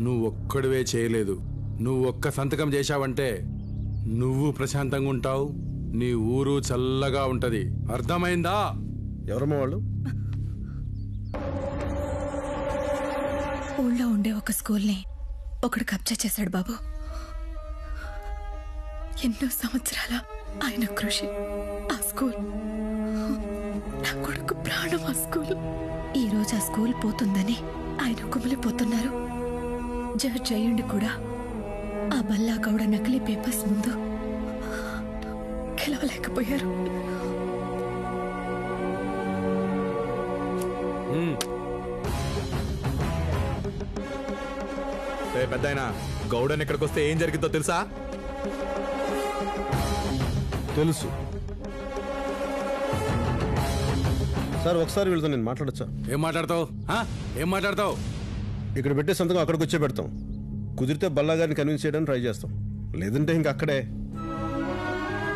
నువ్వు ఒక్కడివే చేయలేదు. నువ్వు ఒక్క సంతకం చేశావంటే నువ్వు ప్రశాంతంగా ఉంటావు, నీ ఊరు చల్లగా ఉంటది. అర్థమైందా? ఎవరమ్మా వాళ్ళు? ఊళ్ళో ఉండే ఒక స్కూల్ని ఒకడు కబ్జా చేశాడు బాబు. ఎన్నో సంవత్సరాల ఆయన కృషి ఆ స్కూల్. నా కొడుకు ప్రాణం ఆ స్కూల్. ఈ రోజు ఆ స్కూల్ పోతుందని ఆయన కుమిలిపోతున్నారు. జడ్జ్ అయ్యుండి కూడా ఆ బల్లా గౌడ నకిలీ పేపర్స్ ముందు గెలవలేకపోయారు. పెద్దాయన, గౌడన్ ఇక్కడికి వస్తే ఏం జరిగిందో తెలుసా? తెలుసు సార్. ఒకసారి వీళ్ళతో నేను మాట్లాడచ్చా? ఏం మాట్లాడతావు? ఇక్కడ పెట్టే సంతకం అక్కడికి వచ్చే పెడతాం. కుదిరితే బల్లా గారిని కన్విన్స్ చేయడానికి ట్రై చేస్తాం, లేదంటే ఇంక అక్కడే